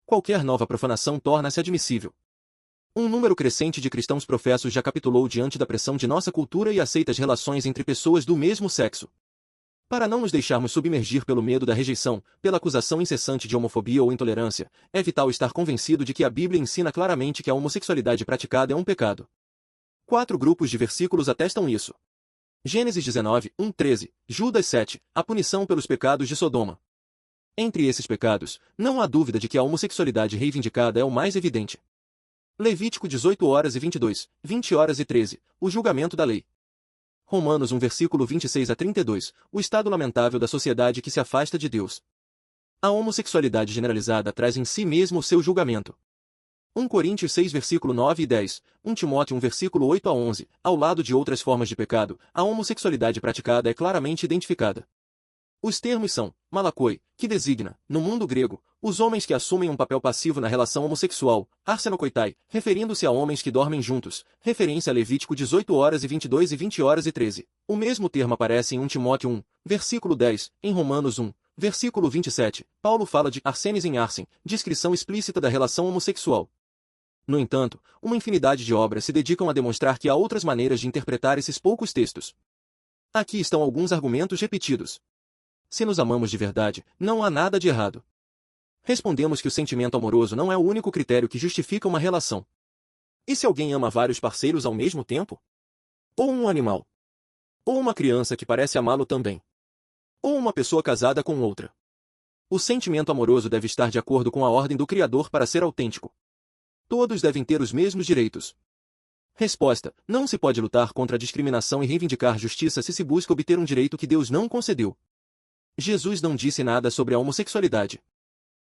Qualquer nova profanação torna-se admissível. Um número crescente de cristãos professos já capitulou diante da pressão de nossa cultura e aceita as relações entre pessoas do mesmo sexo. Para não nos deixarmos submergir pelo medo da rejeição, pela acusação incessante de homofobia ou intolerância, é vital estar convencido de que a Bíblia ensina claramente que a homossexualidade praticada é um pecado. 4 grupos de versículos atestam isso. Gênesis 19, 1-13, Judas 7, a punição pelos pecados de Sodoma. Entre esses pecados, não há dúvida de que a homossexualidade reivindicada é o mais evidente. Levítico 18h22, 20h13, o julgamento da lei. Romanos 1 versículo 26 a 32, o estado lamentável da sociedade que se afasta de Deus. A homossexualidade generalizada traz em si mesmo o seu julgamento. 1 Coríntios 6 versículo 9 e 10, 1 Timóteo 1 versículo 8 a 11, ao lado de outras formas de pecado, a homossexualidade praticada é claramente identificada. Os termos são malakoi, que designa, no mundo grego, os homens que assumem um papel passivo na relação homossexual, arsenokoitai, referindo-se a homens que dormem juntos, referência a Levítico 18h22 e 20h13. O mesmo termo aparece em 1 Timóteo 1, versículo 10, em Romanos 1, versículo 27, Paulo fala de arsenes em arsen, descrição explícita da relação homossexual. No entanto, uma infinidade de obras se dedicam a demonstrar que há outras maneiras de interpretar esses poucos textos. Aqui estão alguns argumentos repetidos. Se nos amamos de verdade, não há nada de errado. Respondemos que o sentimento amoroso não é o único critério que justifica uma relação. E se alguém ama vários parceiros ao mesmo tempo? Ou um animal? Ou uma criança que parece amá-lo também? Ou uma pessoa casada com outra? O sentimento amoroso deve estar de acordo com a ordem do Criador para ser autêntico. Todos devem ter os mesmos direitos. Resposta: não se pode lutar contra a discriminação e reivindicar justiça se se busca obter um direito que Deus não concedeu. Jesus não disse nada sobre a homossexualidade.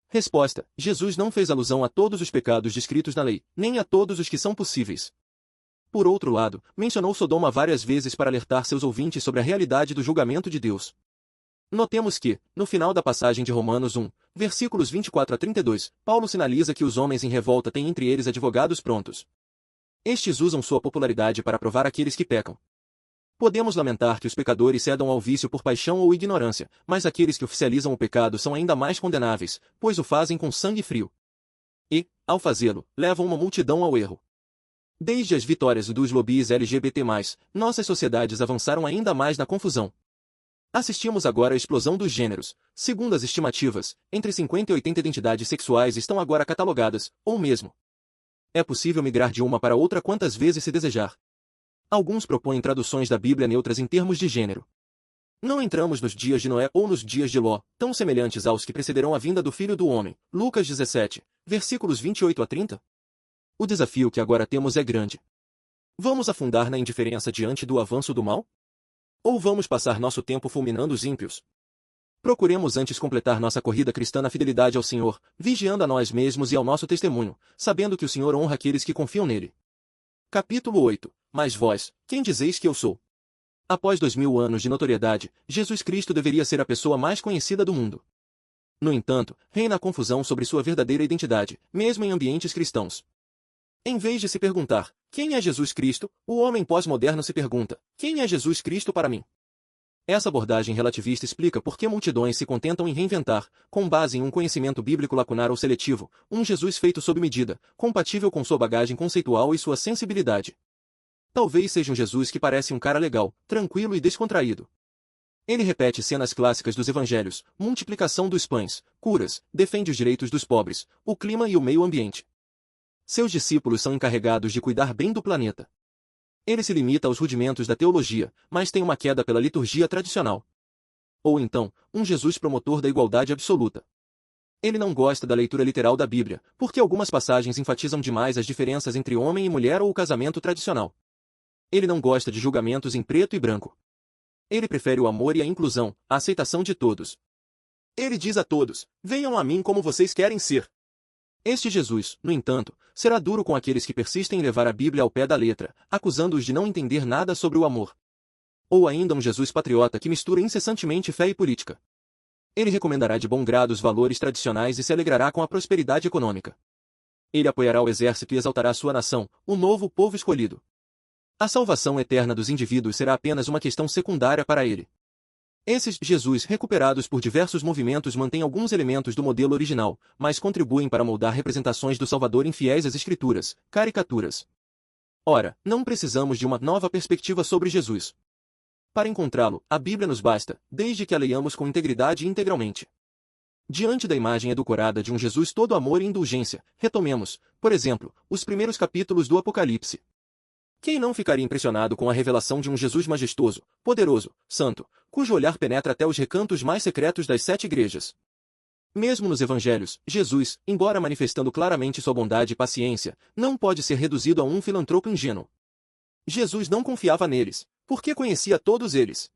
Resposta: Jesus não fez alusão a todos os pecados descritos na lei, nem a todos os que são possíveis. Por outro lado, mencionou Sodoma várias vezes para alertar seus ouvintes sobre a realidade do julgamento de Deus. Notemos que, no final da passagem de Romanos 1, versículos 24 a 32, Paulo sinaliza que os homens em revolta têm entre eles advogados prontos. Estes usam sua popularidade para provar aqueles que pecam. Podemos lamentar que os pecadores cedam ao vício por paixão ou ignorância, mas aqueles que oficializam o pecado são ainda mais condenáveis, pois o fazem com sangue frio. E, ao fazê-lo, levam uma multidão ao erro. Desde as vitórias dos lobbies LGBT+, nossas sociedades avançaram ainda mais na confusão. Assistimos agora à explosão dos gêneros. Segundo as estimativas, entre 50 e 80 identidades sexuais estão agora catalogadas, ou mesmo. É possível migrar de uma para outra quantas vezes se desejar. Alguns propõem traduções da Bíblia neutras em termos de gênero. Não entramos nos dias de Noé ou nos dias de Ló, tão semelhantes aos que precederão a vinda do Filho do Homem. Lucas 17, versículos 28 a 30. O desafio que agora temos é grande. Vamos afundar na indiferença diante do avanço do mal? Ou vamos passar nosso tempo fulminando os ímpios? Procuremos antes completar nossa corrida cristã na fidelidade ao Senhor, vigiando a nós mesmos e ao nosso testemunho, sabendo que o Senhor honra aqueles que confiam nele. Capítulo 8. Mas vós, quem dizeis que eu sou? Após 2000 anos de notoriedade, Jesus Cristo deveria ser a pessoa mais conhecida do mundo. No entanto, reina a confusão sobre sua verdadeira identidade, mesmo em ambientes cristãos. Em vez de se perguntar, quem é Jesus Cristo, o homem pós-moderno se pergunta, quem é Jesus Cristo para mim? Essa abordagem relativista explica por que multidões se contentam em reinventar, com base em um conhecimento bíblico lacunar ou seletivo, um Jesus feito sob medida, compatível com sua bagagem conceitual e sua sensibilidade. Talvez seja um Jesus que parece um cara legal, tranquilo e descontraído. Ele repete cenas clássicas dos evangelhos, multiplicação dos pães, curas, defende os direitos dos pobres, o clima e o meio ambiente. Seus discípulos são encarregados de cuidar bem do planeta. Ele se limita aos rudimentos da teologia, mas tem uma queda pela liturgia tradicional. Ou então, um Jesus promotor da igualdade absoluta. Ele não gosta da leitura literal da Bíblia, porque algumas passagens enfatizam demais as diferenças entre homem e mulher ou o casamento tradicional. Ele não gosta de julgamentos em preto e branco. Ele prefere o amor e a inclusão, a aceitação de todos. Ele diz a todos, venham a mim como vocês querem ser. Este Jesus, no entanto, será duro com aqueles que persistem em levar a Bíblia ao pé da letra, acusando-os de não entender nada sobre o amor. Ou ainda um Jesus patriota que mistura incessantemente fé e política. Ele recomendará de bom grado os valores tradicionais e se alegrará com a prosperidade econômica. Ele apoiará o exército e exaltará sua nação, o novo povo escolhido. A salvação eterna dos indivíduos será apenas uma questão secundária para ele. Esses Jesus recuperados por diversos movimentos mantêm alguns elementos do modelo original, mas contribuem para moldar representações do Salvador infiéis às Escrituras, caricaturas. Ora, não precisamos de uma nova perspectiva sobre Jesus. Para encontrá-lo, a Bíblia nos basta, desde que a leiamos com integridade e integralmente. Diante da imagem edulcorada de um Jesus todo amor e indulgência, retomemos, por exemplo, os primeiros capítulos do Apocalipse. Quem não ficaria impressionado com a revelação de um Jesus majestoso, poderoso, santo, cujo olhar penetra até os recantos mais secretos das 7 igrejas? Mesmo nos evangelhos, Jesus, embora manifestando claramente sua bondade e paciência, não pode ser reduzido a um filantropo ingênuo. Jesus não confiava neles, porque conhecia todos eles.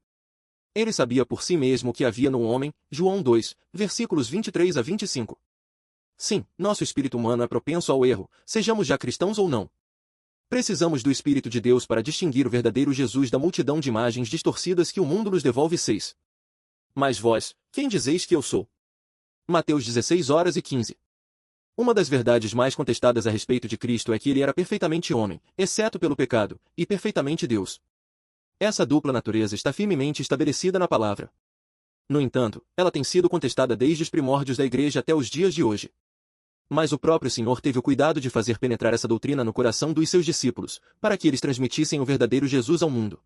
Ele sabia por si mesmo o que havia no homem, João 2, versículos 23 a 25. Sim, nosso espírito humano é propenso ao erro, sejamos já cristãos ou não. Precisamos do Espírito de Deus para distinguir o verdadeiro Jesus da multidão de imagens distorcidas que o mundo nos devolve. 6. Mas vós, quem dizeis que eu sou? Mateus 16:15. Uma das verdades mais contestadas a respeito de Cristo é que ele era perfeitamente homem, exceto pelo pecado, e perfeitamente Deus. Essa dupla natureza está firmemente estabelecida na palavra. No entanto, ela tem sido contestada desde os primórdios da Igreja até os dias de hoje. Mas o próprio Senhor teve o cuidado de fazer penetrar essa doutrina no coração dos seus discípulos, para que eles transmitissem o verdadeiro Jesus ao mundo.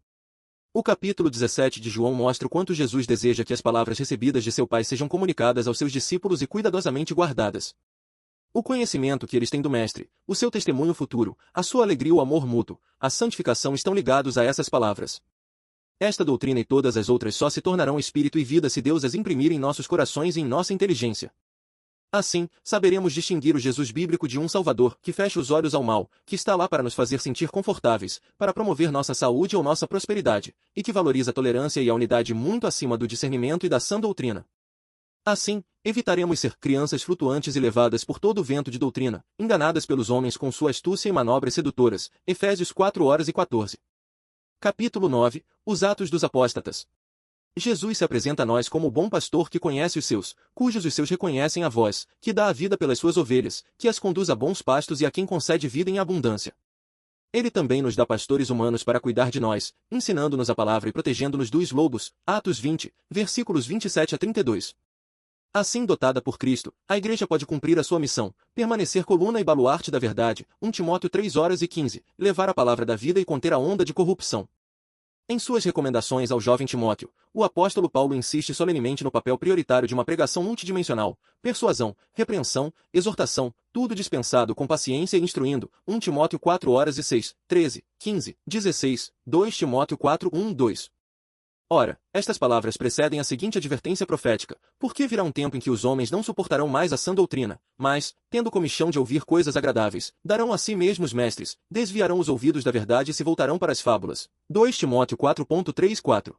O capítulo 17 de João mostra o quanto Jesus deseja que as palavras recebidas de seu Pai sejam comunicadas aos seus discípulos e cuidadosamente guardadas. O conhecimento que eles têm do Mestre, o seu testemunho futuro, a sua alegria e o amor mútuo, a santificação estão ligados a essas palavras. Esta doutrina e todas as outras só se tornarão espírito e vida se Deus as imprimir em nossos corações e em nossa inteligência. Assim, saberemos distinguir o Jesus bíblico de um Salvador que fecha os olhos ao mal, que está lá para nos fazer sentir confortáveis, para promover nossa saúde ou nossa prosperidade, e que valoriza a tolerância e a unidade muito acima do discernimento e da sã doutrina. Assim, evitaremos ser crianças flutuantes e levadas por todo o vento de doutrina, enganadas pelos homens com sua astúcia e manobras sedutoras. Efésios 4:14. Capítulo 9. Os Atos dos Apóstatas. Jesus se apresenta a nós como o bom pastor que conhece os seus, cujos os seus reconhecem a voz, que dá a vida pelas suas ovelhas, que as conduz a bons pastos e a quem concede vida em abundância. Ele também nos dá pastores humanos para cuidar de nós, ensinando-nos a palavra e protegendo-nos dos lobos. Atos 20, versículos 27 a 32. Assim dotada por Cristo, a Igreja pode cumprir a sua missão, permanecer coluna e baluarte da verdade, 1 Timóteo 3:15, levar a palavra da vida e conter a onda de corrupção. Em suas recomendações ao jovem Timóteo, o apóstolo Paulo insiste solenemente no papel prioritário de uma pregação multidimensional, persuasão, repreensão, exortação, tudo dispensado com paciência e instruindo, 1 Timóteo 4:6, 13, 15, 16, 2 Timóteo 4:1-2. Ora, estas palavras precedem a seguinte advertência profética, porque virá um tempo em que os homens não suportarão mais a sã doutrina, mas, tendo comichão de ouvir coisas agradáveis, darão a si mesmos mestres, desviarão os ouvidos da verdade e se voltarão para as fábulas. 2 Timóteo 4:3-4.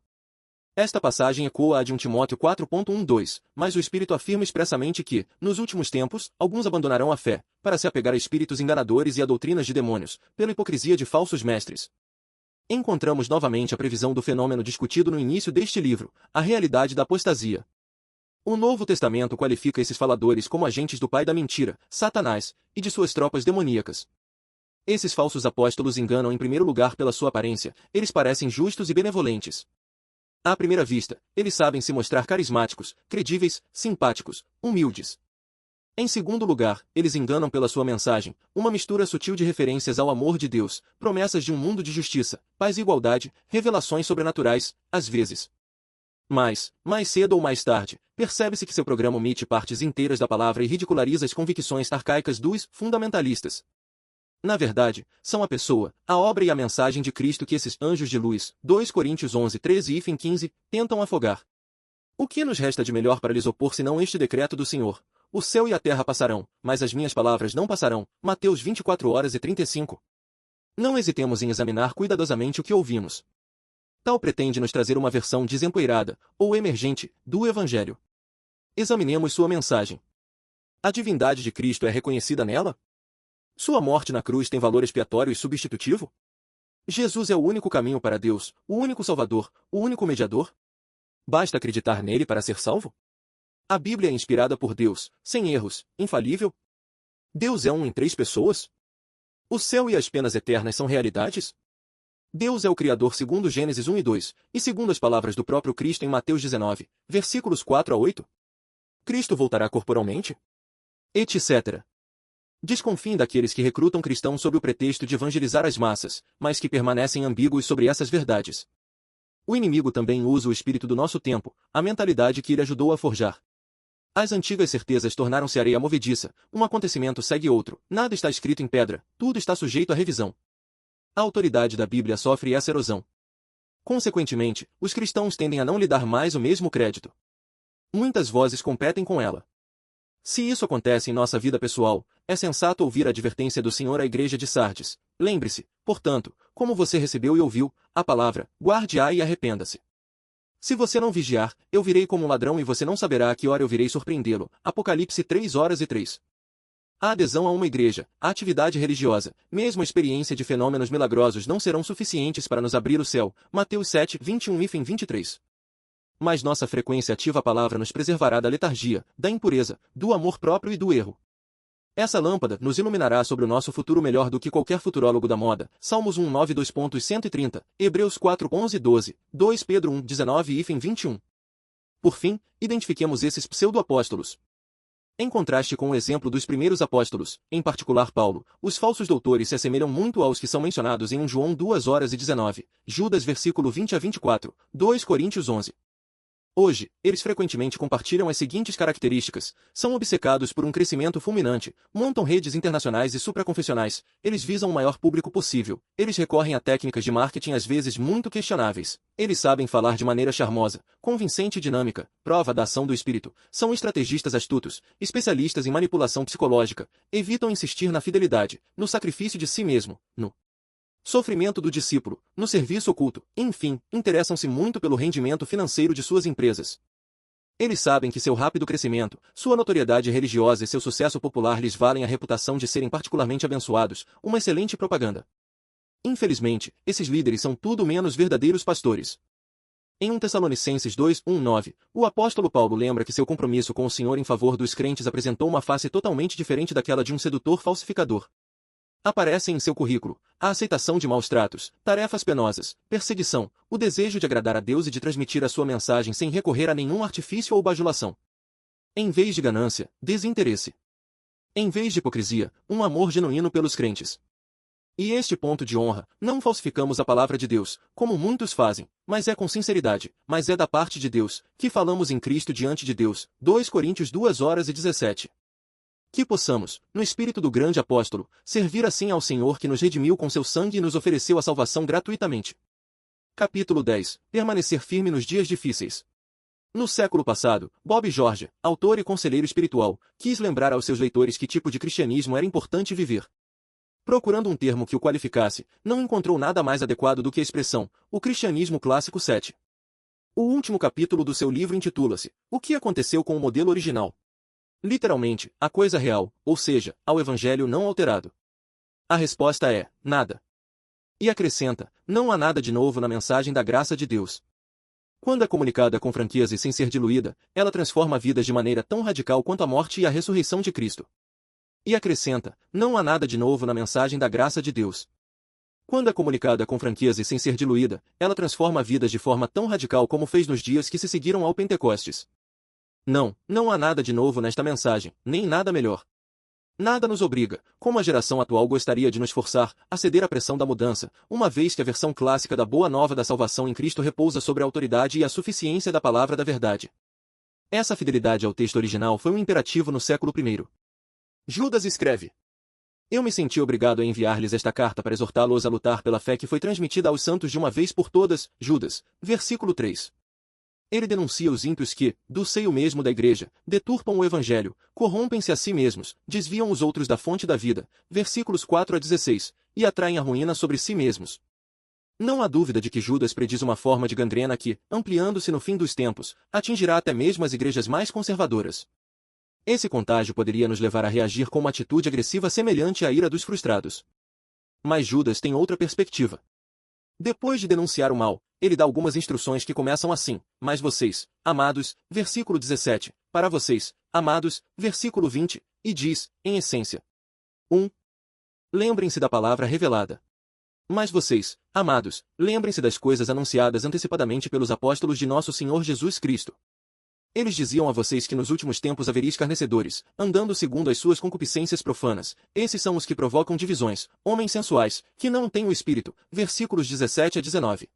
Esta passagem ecoa a de 1 Timóteo 4:1-2, mas o Espírito afirma expressamente que, nos últimos tempos, alguns abandonarão a fé, para se apegar a espíritos enganadores e a doutrinas de demônios, pela hipocrisia de falsos mestres. Encontramos novamente a previsão do fenômeno discutido no início deste livro, a realidade da apostasia. O Novo Testamento qualifica esses faladores como agentes do pai da mentira, Satanás, e de suas tropas demoníacas. Esses falsos apóstolos enganam em primeiro lugar pela sua aparência, eles parecem justos e benevolentes. À primeira vista, eles sabem se mostrar carismáticos, credíveis, simpáticos, humildes. Em segundo lugar, eles enganam pela sua mensagem, uma mistura sutil de referências ao amor de Deus, promessas de um mundo de justiça, paz e igualdade, revelações sobrenaturais, às vezes. Mas, mais cedo ou mais tarde, percebe-se que seu programa omite partes inteiras da palavra e ridiculariza as convicções arcaicas dos fundamentalistas. Na verdade, são a pessoa, a obra e a mensagem de Cristo que esses anjos de luz, 2 Coríntios 11:13-15, tentam afogar. O que nos resta de melhor para lhes opor senão este decreto do Senhor? O céu e a terra passarão, mas as minhas palavras não passarão. Mateus 24:35. Não hesitemos em examinar cuidadosamente o que ouvimos. Tal pretende nos trazer uma versão desempoeirada, ou emergente, do Evangelho. Examinemos sua mensagem. A divindade de Cristo é reconhecida nela? Sua morte na cruz tem valor expiatório e substitutivo? Jesus é o único caminho para Deus, o único Salvador, o único mediador? Basta acreditar nele para ser salvo? A Bíblia é inspirada por Deus, sem erros, infalível? Deus é um em 3 pessoas? O céu e as penas eternas são realidades? Deus é o Criador segundo Gênesis 1 e 2, e segundo as palavras do próprio Cristo em Mateus 19, versículos 4-8? Cristo voltará corporalmente? Etc. Desconfiem daqueles que recrutam cristãos sob o pretexto de evangelizar as massas, mas que permanecem ambíguos sobre essas verdades. O inimigo também usa o espírito do nosso tempo, a mentalidade que ele ajudou a forjar. As antigas certezas tornaram-se areia movediça, um acontecimento segue outro, nada está escrito em pedra, tudo está sujeito à revisão. A autoridade da Bíblia sofre essa erosão. Consequentemente, os cristãos tendem a não lhe dar mais o mesmo crédito. Muitas vozes competem com ela. Se isso acontece em nossa vida pessoal, é sensato ouvir a advertência do Senhor à igreja de Sardes. Lembre-se, portanto, como você recebeu e ouviu a palavra, guarde-a e arrependa-se. Se você não vigiar, eu virei como um ladrão e você não saberá a que hora eu virei surpreendê-lo. Apocalipse 3:3. A adesão a uma igreja, a atividade religiosa, mesmo a experiência de fenômenos milagrosos não serão suficientes para nos abrir o céu. Mateus 7:21-23. Mas nossa frequência ativa à palavra nos preservará da letargia, da impureza, do amor próprio e do erro. Essa lâmpada nos iluminará sobre o nosso futuro melhor do que qualquer futurólogo da moda. Salmos 1:9-2.130, Hebreus 4:11-12, 2 Pedro 1:19-21. Por fim, identifiquemos esses pseudo-apóstolos. Em contraste com o exemplo dos primeiros apóstolos, em particular Paulo, os falsos doutores se assemelham muito aos que são mencionados em 1 João 2:19, Judas versículo 20-24, 2 Coríntios 11. Hoje, eles frequentemente compartilham as seguintes características: são obcecados por um crescimento fulminante, montam redes internacionais e supraconfessionais, eles visam o maior público possível, eles recorrem a técnicas de marketing às vezes muito questionáveis, eles sabem falar de maneira charmosa, convincente e dinâmica, prova da ação do espírito, são estrategistas astutos, especialistas em manipulação psicológica, evitam insistir na fidelidade, no sacrifício de si mesmo, no sofrimento do discípulo, no serviço oculto, enfim, interessam-se muito pelo rendimento financeiro de suas empresas. Eles sabem que seu rápido crescimento, sua notoriedade religiosa e seu sucesso popular lhes valem a reputação de serem particularmente abençoados, uma excelente propaganda. Infelizmente, esses líderes são tudo menos verdadeiros pastores. Em 1 Tessalonicenses 2:1-9, o apóstolo Paulo lembra que seu compromisso com o Senhor em favor dos crentes apresentou uma face totalmente diferente daquela de um sedutor falsificador. Aparecem em seu currículo a aceitação de maus tratos, tarefas penosas, perseguição, o desejo de agradar a Deus e de transmitir a sua mensagem sem recorrer a nenhum artifício ou bajulação. Em vez de ganância, desinteresse. Em vez de hipocrisia, um amor genuíno pelos crentes. E este ponto de honra, não falsificamos a palavra de Deus, como muitos fazem, mas é com sinceridade, mas é da parte de Deus, que falamos em Cristo diante de Deus. 2 Coríntios 2:17. Que possamos, no espírito do grande apóstolo, servir assim ao Senhor que nos redimiu com seu sangue e nos ofereceu a salvação gratuitamente. Capítulo 10. Permanecer firme nos dias difíceis. No século passado, Bob George, autor e conselheiro espiritual, quis lembrar aos seus leitores que tipo de cristianismo era importante viver. Procurando um termo que o qualificasse, não encontrou nada mais adequado do que a expressão, o cristianismo clássico 7. O último capítulo do seu livro intitula-se, O que aconteceu com o modelo original? Literalmente, a coisa real, ou seja, ao evangelho não alterado. A resposta é, nada. E acrescenta, não há nada de novo na mensagem da graça de Deus. Quando é comunicada com franqueza e sem ser diluída, ela transforma vidas de maneira tão radical quanto a morte e a ressurreição de Cristo. E acrescenta, não há nada de novo na mensagem da graça de Deus. Quando é comunicada com franqueza e sem ser diluída, ela transforma vidas de forma tão radical como fez nos dias que se seguiram ao Pentecostes. Não há nada de novo nesta mensagem, nem nada melhor. Nada nos obriga, como a geração atual gostaria de nos forçar, a ceder à pressão da mudança, uma vez que a versão clássica da Boa Nova da salvação em Cristo repousa sobre a autoridade e a suficiência da palavra da verdade. Essa fidelidade ao texto original foi um imperativo no século I. Judas escreve: Eu me senti obrigado a enviar-lhes esta carta para exortá-los a lutar pela fé que foi transmitida aos santos de uma vez por todas, Judas, versículo 3. Ele denuncia os ímpios que, do seio mesmo da igreja, deturpam o evangelho, corrompem-se a si mesmos, desviam os outros da fonte da vida, versículos 4-16, e atraem a ruína sobre si mesmos. Não há dúvida de que Judas prediz uma forma de gangrena que, ampliando-se no fim dos tempos, atingirá até mesmo as igrejas mais conservadoras. Esse contágio poderia nos levar a reagir com uma atitude agressiva semelhante à ira dos frustrados. Mas Judas tem outra perspectiva. Depois de denunciar o mal, ele dá algumas instruções que começam assim, mas vocês, amados, versículo 17, para vocês, amados, versículo 20, e diz, em essência. 1. Lembrem-se da palavra revelada. Mas vocês, amados, lembrem-se das coisas anunciadas antecipadamente pelos apóstolos de nosso Senhor Jesus Cristo. Eles diziam a vocês que nos últimos tempos haveria escarnecedores, andando segundo as suas concupiscências profanas. Esses são os que provocam divisões, homens sensuais, que não têm o Espírito. Versículos 17-19.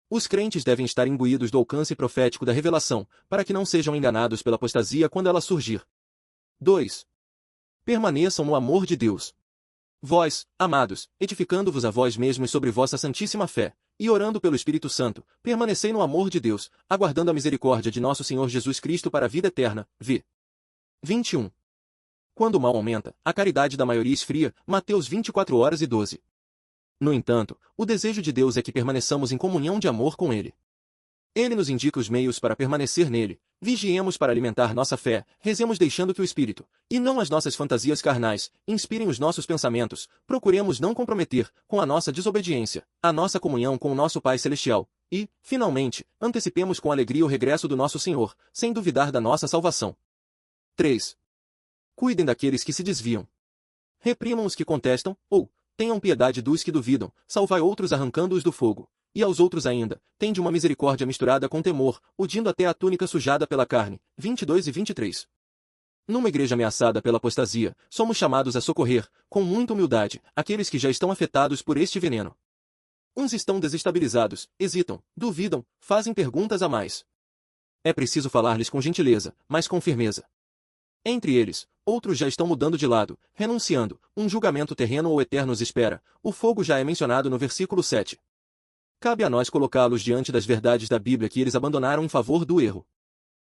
Os crentes devem estar imbuídos do alcance profético da revelação, para que não sejam enganados pela apostasia quando ela surgir. 2. Permaneçam no amor de Deus. Vós, amados, edificando-vos a vós mesmos sobre vossa santíssima fé, e orando pelo Espírito Santo, permanecei no amor de Deus, aguardando a misericórdia de nosso Senhor Jesus Cristo para a vida eterna. V. 21. Quando o mal aumenta, a caridade da maioria esfria. Mateus 24:12. No entanto, o desejo de Deus é que permaneçamos em comunhão de amor com Ele. Ele nos indica os meios para permanecer nele. Vigiemos para alimentar nossa fé, rezemos deixando que o Espírito, e não as nossas fantasias carnais, inspirem os nossos pensamentos, procuremos não comprometer, com a nossa desobediência, a nossa comunhão com o nosso Pai Celestial, e, finalmente, antecipemos com alegria o regresso do nosso Senhor, sem duvidar da nossa salvação. 3. Cuidem daqueles que se desviam. Reprimam os que contestam, ou, tenham piedade dos que duvidam, salvai outros arrancando-os do fogo. E aos outros ainda, tende uma misericórdia misturada com temor, udindo até a túnica sujada pela carne. 22 e 23. Numa igreja ameaçada pela apostasia, somos chamados a socorrer, com muita humildade, aqueles que já estão afetados por este veneno. Uns estão desestabilizados, hesitam, duvidam, fazem perguntas a mais. É preciso falar-lhes com gentileza, mas com firmeza. Entre eles, outros já estão mudando de lado, renunciando, um julgamento terreno ou eterno os espera. O fogo já é mencionado no versículo 7. Cabe a nós colocá-los diante das verdades da Bíblia que eles abandonaram em favor do erro.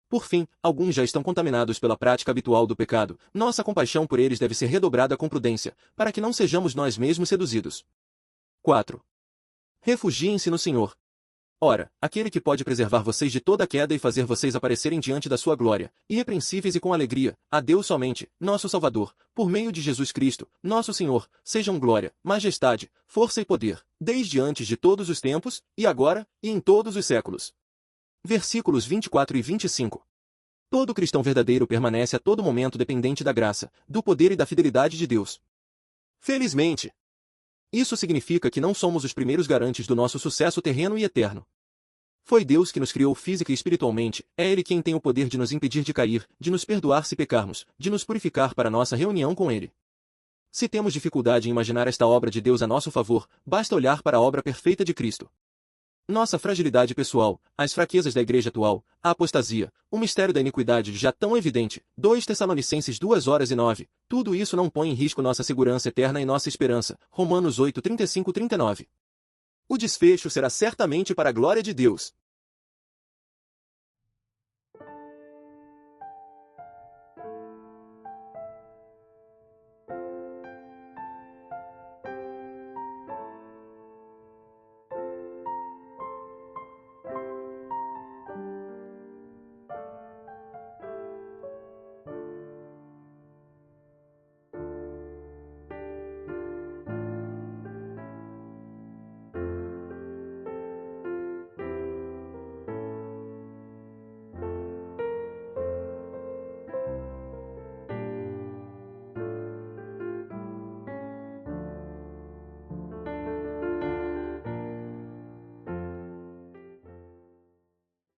Por fim, alguns já estão contaminados pela prática habitual do pecado. Nossa compaixão por eles deve ser redobrada com prudência, para que não sejamos nós mesmos seduzidos. 4. Refugiem-se no Senhor. Ora, aquele que pode preservar vocês de toda queda e fazer vocês aparecerem diante da sua glória, irrepreensíveis e com alegria, a Deus somente, nosso Salvador, por meio de Jesus Cristo, nosso Senhor, sejam glória, majestade, força e poder, desde antes de todos os tempos, e agora, e em todos os séculos. Versículos 24 e 25. Todo cristão verdadeiro permanece a todo momento dependente da graça, do poder e da fidelidade de Deus. Felizmente! Isso significa que não somos os primeiros garantes do nosso sucesso terreno e eterno. Foi Deus que nos criou física e espiritualmente, é Ele quem tem o poder de nos impedir de cair, de nos perdoar se pecarmos, de nos purificar para nossa reunião com Ele. Se temos dificuldade em imaginar esta obra de Deus a nosso favor, basta olhar para a obra perfeita de Cristo. Nossa fragilidade pessoal, as fraquezas da igreja atual, a apostasia, o mistério da iniquidade já tão evidente, 2 Tessalonicenses 2:9, tudo isso não põe em risco nossa segurança eterna e nossa esperança, Romanos 8:35-39. O desfecho será certamente para a glória de Deus.